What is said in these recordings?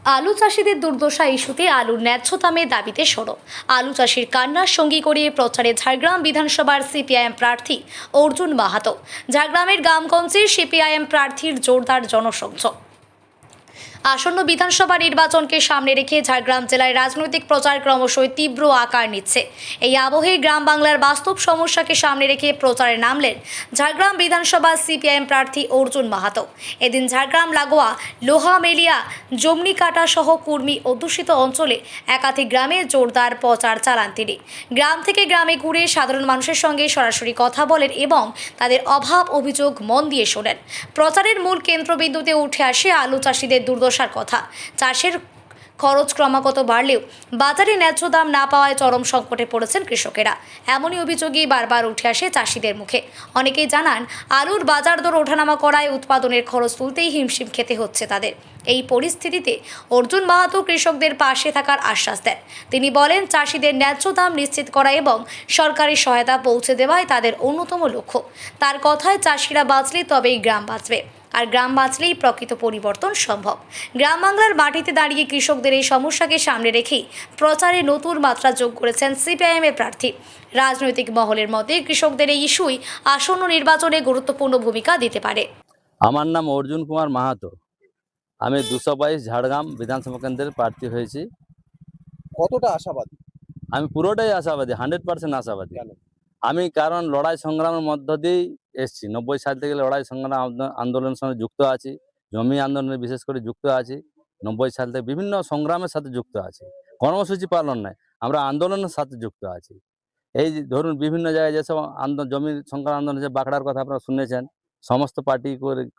আলু চাষিদের দুর্দশা ইস্যুতে আলুর ন্যায্য দামের দাবিতে সরব। আলু চাষির কান্নার সঙ্গী করে প্রচারে ঝাড়গ্রাম বিধানসভার সিপিআইএম প্রার্থী অর্জুন মাহাতো। ঝাড়গ্রামের গ্রামগঞ্জে সিপিআইএম প্রার্থীর জোরদার জনসংযোগ। আসন্ন বিধানসভা নির্বাচনকে সামনে রেখে ঝাড়গ্রাম জেলায় রাজনৈতিক প্রচার ক্রমশই তীব্র আকার নিচ্ছে। এই আবহে গ্রাম বাংলার বাস্তব সমস্যাকে সামনে রেখে প্রচারে নামলেন ঝাড়গ্রাম বিধানসভা সিপিআইএম প্রার্থী অর্জুন মাহাতো। এদিন ঝাড়গ্রাম লাগোয়া লোহামেলিয়া জমনিকাটা সহ কুর্মী অধ্যুষিত অঞ্চলে একাধিক গ্রামে জোরদার প্রচার চালান তিনি। গ্রাম থেকে গ্রামে ঘুরে সাধারণ মানুষের সঙ্গে সরাসরি কথা বলেন এবং তাদের অভাব অভিযোগ মন দিয়ে শোনেন। প্রচারের মূল কেন্দ্রবিন্দুতে উঠে আসে আলু চাষিদের দুর্দশার কথা। চাষের খরচ ক্রমাগত বাড়লেও বাজারে ন্যায্য দাম না পাওয়ায় চরম সংকটে পড়েছেন কৃষকেরা। এমনই অভিযোগই বারবার উঠে আসে চাষিদের মুখে। অনেকেই জানান, আলুর বাজার দর ওঠানামা করায় উৎপাদনের খরচ তুলতেই হিমশিম খেতে হচ্ছে তাদের। এই পরিস্থিতিতে অর্জুন মাহাতো কৃষকদের পাশে থাকার আশ্বাস দেন। তিনি বলেন, চাষিদের ন্যায্য দাম নিশ্চিত করা এবং সরকারি সহায়তা পৌঁছে দেওয়াই তাদের অন্যতম লক্ষ্য। তার কথায়, চাষিরা বাঁচলে তবেই গ্রাম বাঁচবে, আর গ্রাম বাঁচলেই প্রকৃত পরিবর্তন সম্ভব। গ্রাম বাংলার মাটিতে দাঁড়িয়ে কৃষকদের এই সমস্যাকে সামনে রেখেই প্রচারে নতুন মাত্রা যোগ করেছেন সিপিআইএম এর প্রার্থী। রাজনৈতিক মহলের মতে কৃষকদের এই ইস্যুই আসন্ন নির্বাচনে গুরুত্বপূর্ণ ভূমিকা দিতে পারে। আমার নাম অর্জুন কুমার মাহাতো। আমি 222 ঝাড়গ্রাম বিধানসভা কেন্দ্রের প্রার্থী হয়েছি। কতটা আশাবাদী? আমি পুরোটাই আশাবাদী, 100% আশাবাদী। কেন? আমি কারণ লড়াই সংগ্রামের মধ্য দিয়েই এসেছি। 90 সাল থেকে লড়াই সংগ্রাম আন্দোলনের সঙ্গে যুক্ত আছি। জমি আন্দোলনে বিশেষ করে যুক্ত আছি। 90 সাল থেকে বিভিন্ন সংগ্রামের সাথে যুক্ত আছি। কর্মসূচি পালন নয়, আমরা আন্দোলনের সাথে যুক্ত আছি। এই যে ধরুন, বিভিন্ন জায়গায় যেসব জমি সংগ্রাম আন্দোলন, যে বাঁকড়ার কথা আপনারা শুনেছেন, সমস্ত পার্টি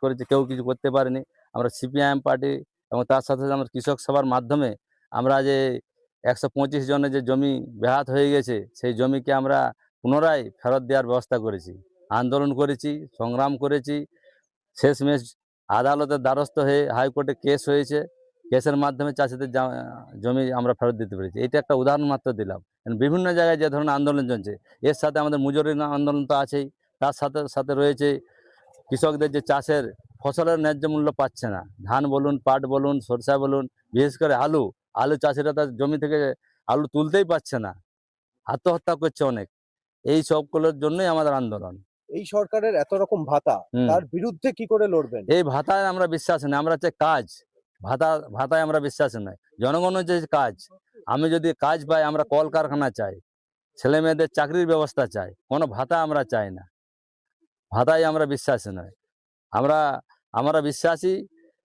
করেছে, কেউ কিছু করতে পারেনি। আমরা সিপিআইএম পার্টি এবং তার সাথে সাথে আমরা কৃষক সভার মাধ্যমে আমরা যে 125 জনের যে জমি বেহাত হয়ে গেছে, সেই জমিকে আমরা পুনরায় ফেরত দেওয়ার ব্যবস্থা করেছি। আন্দোলন করেছি, সংগ্রাম করেছি। শেষমেশ আদালতের দ্বারস্থ হয়ে হাইকোর্টে কেস হয়েছে। কেসের মাধ্যমে চাষিদের জমি আমরা ফেরত দিতে পেরেছি। এটা একটা উদাহরণ মাত্র দিলাম। বিভিন্ন জায়গায় যে ধরনের আন্দোলন চলছে, এর সাথে আমাদের মজুরি আন্দোলন তো আছেই। তার সাথে সাথে রয়েছে কৃষকদের যে চাষের ফসলের ন্যায্য মূল্য পাচ্ছে না। ধান বলুন, পাট বলুন, সরষা বলুন, বিশেষ করে আলু চাষিরা তার জমি থেকে আলু তুলতেই পারছে না, আত্মহত্যা করছে অনেক। এই সবগুলোর জন্যই আমাদের আন্দোলন। এই সরকারের এত রকম ভাতা, তার বিরুদ্ধে কি করে লড়বেন? এই ভাতায় আমরা বিশ্বাস নেই। আমরা চাই কাজ। ভাতায় আমরা বিশ্বাস নাই। জনগণের যে কাজ, আমি যদি কাজ পাই, আমরা কলকারখানা চাই, ছেলে মেয়েদের চাকরির ব্যবস্থা চাই, কোনো ভাতা আমরা চাই না। ভাতায় আমরা বিশ্বাসী নয়। আমরা বিশ্বাসী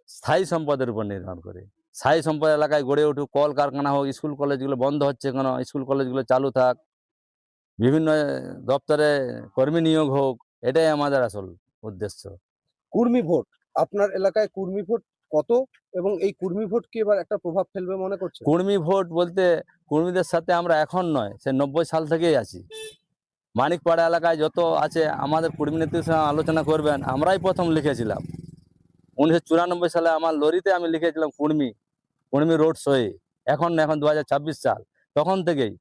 স্থায়ী সম্পদের উপর নির্ভর করে। স্থায়ী সম্পদ এলাকায় গড়ে উঠুক, কলকারখানা হোক, স্কুল কলেজগুলো বন্ধ হচ্ছে কেন, স্কুল কলেজগুলো চালু থাক, বিভিন্ন দপ্তরে কর্মী নিয়োগ হোক, এটাই আমাদের আসল উদ্দেশ্য। কুর্মী ভোট, আপনার এলাকায় কুর্মী ভোট কত, এবং এই কুর্মী ভোট কি এবার একটা প্রভাব ফেলবে মনে করছে? কুর্মী ভোট বলতে, কুর্মীদের সাথে আমরা এখন নয়, সে 90 সাল থেকেই আছি। মানিকপাড়া এলাকায় যত আছে, আমাদের কুর্মী নেত্রীর সঙ্গে আলোচনা করবেন, আমরাই প্রথম লিখেছিলাম। 1994 সালে আমার লরিতে আমি লিখেছিলাম কুর্মী রোড শোয়ে। এখন 2026 সাল, তখন থেকেই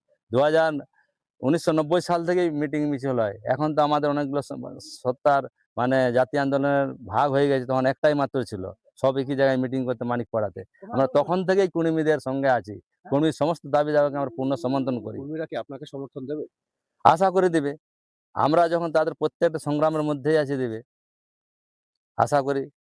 1990 সাল থেকেই মিটিং মিছিল হয়। এখন তো আমাদের অনেকগুলো সত্তার মানে জাতীয় আন্দোলনের ভাগ হয়ে গেছে, তখন একটাই মাত্র ছিল, সব একই জায়গায় মিটিং করতে মানিকপাড়াতে। আমরা তখন থেকেই কুর্মীদের সঙ্গে আছি। কুর্মীর সমস্ত দাবি দাবাকে আমরা পূর্ণ সমর্থন করি। কুর্মীরা কি আপনাকে সমর্থন দেবে? আশা করে দিবে। আমরা যখন তাদের প্রত্যেকটা সংগ্রামের মধ্যেই আছি, দেবে, আশা করি।